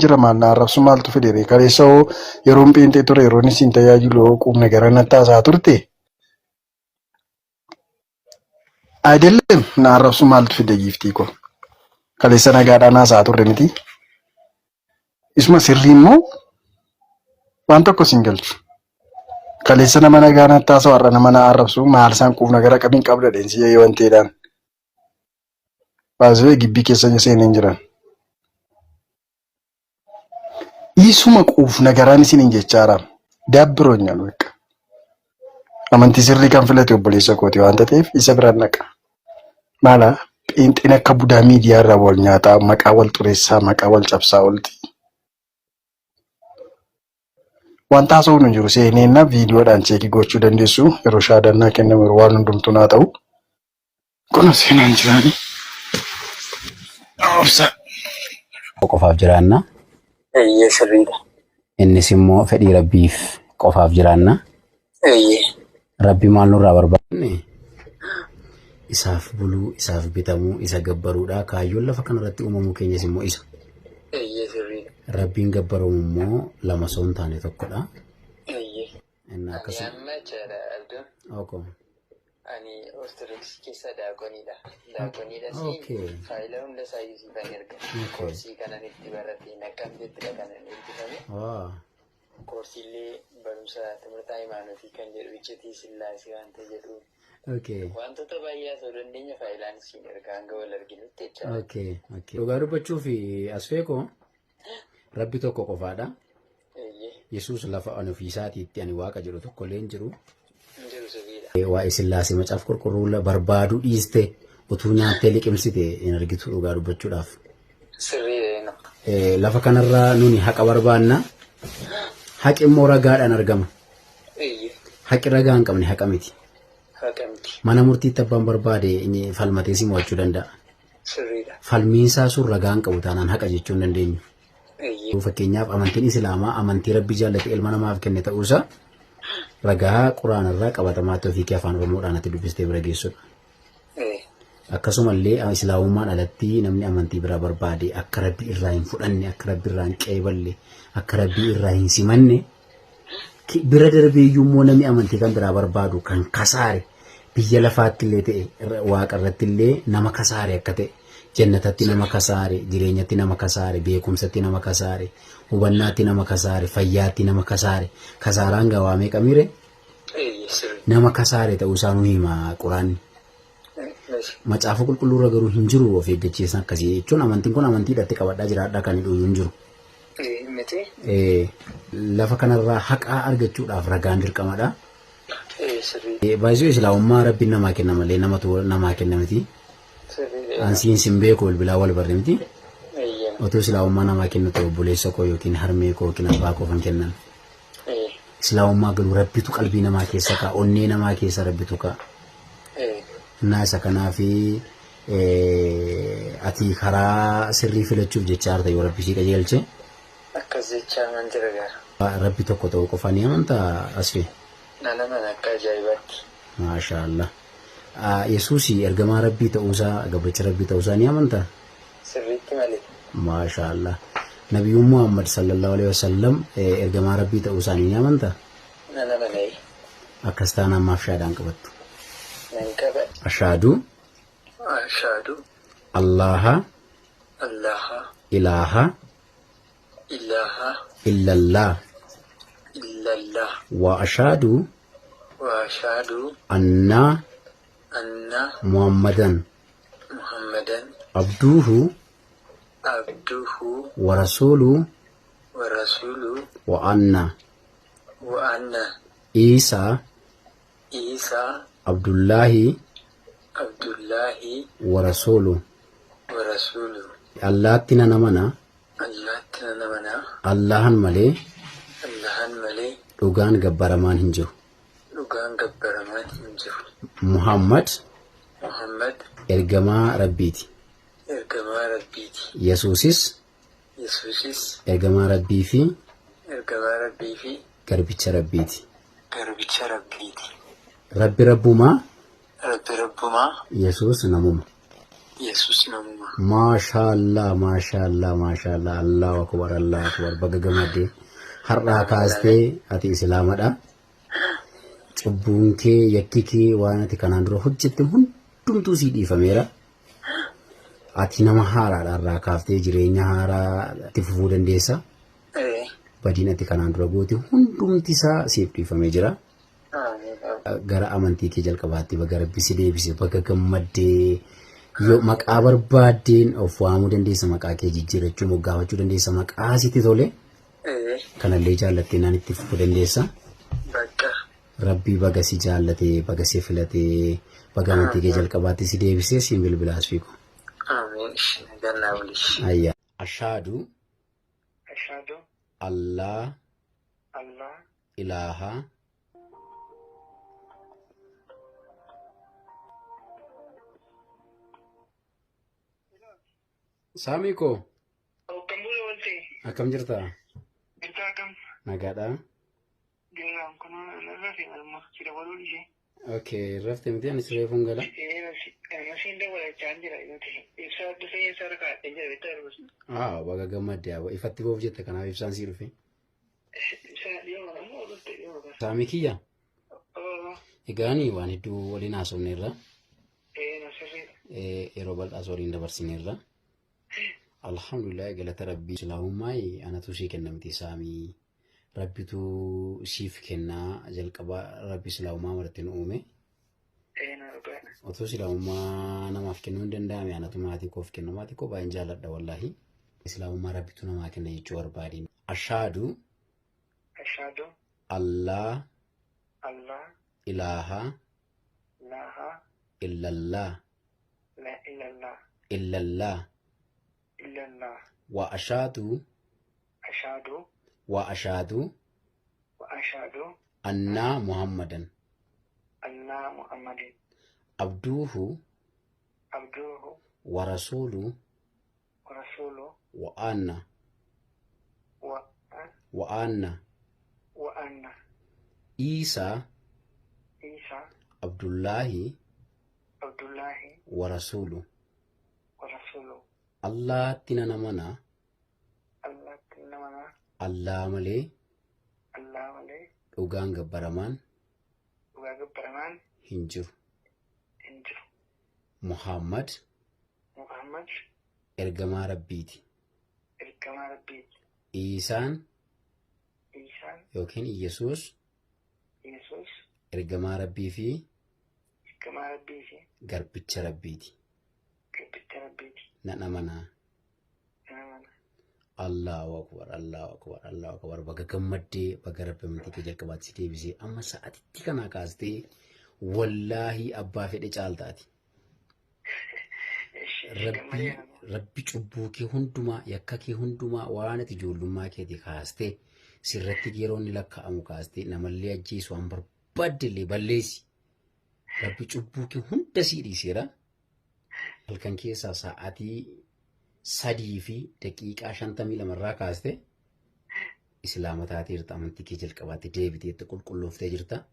jira maal arrabsu maaltu federe kaleessoo yeroon pheenxee ture yeroon isin tajaajilu quubna gara nattaasaa turte አይደለም na arrabsu maaltu fide giiftii ko kaleessa nagaadhaan haasaa turre miti isuma sirrii immoo waan tokko sin galchu kaleessa nama nagaa nattaasaa warra nama na arrabsu maal isaan quubna gara qabiin qabda dheensi yoo wanteedhaan baasee gibbii keessa seeneen jiran isuma quufna garaan isin jechaara dabbiroonyaan beeka amantii sirrii kan filate obboleessa kooti waan ta'eef isa biraan naqa maala pheenxeen akka budaa miidiyaa irraa wal nyaataa maqaa wal xureessaa maqaa wal cabsaa olti wanta haasa'uu hin jiru seeneenna viidiyoodhaan cheekii gochuu dandeessu yeroo shaadannaa kennamu waan hundumtuu naa ta'u kun seenaan jiraani obsa qofaaf jiraanna sirriidha innis immoo fedhii rabbiif qofaaf jiraanna rabbi maal nurraa barbaadne isaaf buluu isaaf bitamuu isa gabbaruudha kaayyoon lafa kanarratti uumamuu keenyas immoo isa rabbiin gabbaramu immoo lama soon taane tokkodha inni akkasuma ani ortodoksii keessa daaqoniidha. Daaqoniidha faayila hunda saayisii kan erga. Koorsii kanan itti baratee naqqamteettidha kanan eebbifame. Koorsiillee barumsa timirtaa imaanotii kan jedhu iccitii sillaasee wanta jedhu. Wantoota baay'ee ta'uu dandeenya faayilaan isiin erga hanga wal arginutti jechuudha. Dhugaa dubbachuuf asfeekoo rabbi tokko qofaadha. Yesuus lafa ofiisaatiitti ani waaqa jedhu tokkollee hin jiru. Waa'ee sillaasee macaaf qulqulluu barbaaduu dhiiste utuu nyaattee liqimsite hin argitu dhugaa dubbachuudhaaf. Lafa kanarraa nuni haqa barbaanna. Haqi immoo ragaadhaan argama. Haqi ragaa hin qabne haqa miti. Mana murtiitti abbaan barbaade falmatee si mo'achuu danda'a. Falmiinsaa sun ragaa hin qabu taanaan haqa jechuu hin dandeenyu. Fakkeenyaaf amantiin Islaamaa amantii rabbi jaallate ilma namaaf kenne ta'uusaa ragaa quraanarraa qabatamaatti ofii afaan Oromoodhaan ati dubbistee bira geessudha. Akkasumallee Islaamummaan alatti namni amantii biraa barbaade akka rabbi irraa hin fudhanne akka rabbi irraa hin qeeballe akka rabbi irraa hin simanne bira darbeeyyuu immoo namni amantii kan biraa barbaadu kan kasaare biyya lafaatti illee ta'e waaqa irratti illee nama kasaare akka ta'e jannatatti nama kasaare jireenyatti nama kasaare beekumsatti nama kasaare hubannaatti nama kasaare fayyaatti nama kasaare kasaaraan gawaa meeqa mire nama kasaare ta'uu isaa nu hima quraanni. Macaafa qulqulluurra garuu hin jiru of eeggachiisan akkasii jechuun amantiin kun amantii hidhatte qabadhaa jiraadhaa kan hidhuu hin jiru. Lafa kanarraa haqaa argachuudhaaf ragaan dirqamadha. Baay'ee Islaamummaa rabbiin namaa kenna malee namatu namaa kenna miti. Ansiin sin beeku wal bilaa wal barre miti. Otoo Islaamummaa namaa kennu ta'u obboleessa koo yookiin harmee koo yookiin abbaa koo kan kennan. Islaamummaa garuu rabbitu qalbii namaa keessa ka'a onnee namaa keessa rabbitu ka'a. Naasa kanaafi ati karaa sirrii filachuuf jecha harta yoo rabbi si qajeelche. Akkas jechaa man jira gaara. Rabbi tokko ta'uu qofa ni amantaa asfi. Nama akka ajaa'ibaatti. Maashaallah. Yesuus ergamaa rabbii ta'uusaa gabricha rabbii ta'uusaa ni amantaa? Sirriitti malee. Maashaallah. Nabiyyu Muhammad sallallahu alaihi wasallam ergamaa rabbii ta'uusaa ni amantaa? Nama malee. Akkas taanaan maaf shaadaan qabattu? أشهد الله إله إلا الله وأشهد أن محمدا عبده ورسوله وأن عيسى عبد الله ورسوله الله تنا نمنا الله ملي لغان غبرمان هنجو محمد إرجما ربيتي يسوسيس إرجما ربي في كربيتش ربيتي ربي ربما يسوس نموم Yesus namuma. Maashaallah, maashaallah, maashaallah. Allahu akbar, Allahu akbar. Baga gammadde har'aa kaastee ati islaamadha. Cubbuun kee yakki kee waan ati kanaan dura hojjette hundumtuu sii dhiifameera. Ati nama haaraadha har'aa kaaftee jireenya haaraa itti fufuu dandeessa. Badiin ati kanaan dura goote hundumti isaa siif dhiifamee jira. Gara amantii kee jalqabaatti baga Rabbi si deebise baga gammaddee yoo maqaa barbaaddeen of waamuu dandeessa maqaa kee jijjiirrachuu moggaafachuu dandeessa maqaa sitti tole. Kanallee jaallattee naan itti fufuu dandeessa. Rabbi baga si jaallatee baga si filatee baga amantii kee jalqabaatti si deebisee siin bilbilaas fiigu. Amiin. Gannaa bulis. Ayya. Ashhadu Ashhadu Allah Allah ilaha Samiko. Kambulo walte. Akkam jirta? Jirta kam. Nagaadha. Jiraan kun narrafi alma sida walulje. Okay, rafte miti ani siree fungala. Masiin da wala chandira yuti. Ibsa dhufee sarka ejja bitaa rus. Baga gammadde ifatti boof jette kanaaf ibsaan sii dhufe. Ibsa yoo namoo dhutte yoo. Saamikiyya. Egaani waan hedduu waliin haasofneerra. Nasirri. Yeroo bal'aas waliin dabarsineerra. Alhamdulillah galata Rabbii islaamummaa anatu sii kennamti saamii. Rabbitu siif kennaa jalqaba Rabbi islaamummaa maratti nu uume. Otoo islaamummaa namaaf kennuu hin danda'ame anatu maatii koof kenna maatii koo baay'een jaalladha wallahi. Islaamummaa Rabbitu namaa kenna jechuu barbaadeen. Ashhadu Allah ilaha illallah wa ashhadu anna Muhammadan abduhu wa rasuluhu wa anna Isa Abdullahi wa rasuluhu Allah tina namana Allah malee dhugaan gabbaramaan hin jiru. Muhammad ergamaa Rabbiiti. Isaan yookiin Yesuus ergamaa Rabbii fi garbicha Rabbiiti. Nan amanaa. Allahu akbar, Allahu akbar, Allahu akbar. Baga gammaddee baga Rabbi amantii kee jalqabaatti si deebisee amma sa'aatitti kana kaastee wallahi abbaa fedhe caaltaati. Rabbi cubbuu kee hundumaa yakka kee hundumaa waan ati ijoollummaa keetii kaastee sirratti yeroonni lakkaa'amu kaastee namallee ajjeesu waan barbaaddellee balleessi. Rabbi cubbuu kee hunda sii dhiiseera. Halkan keessaa sa'aatii 3 fi daqiiqaa 52 irraa kaastee islaama taateerta amantii kee jalqabaatti deebitee qulqullooftee jirta.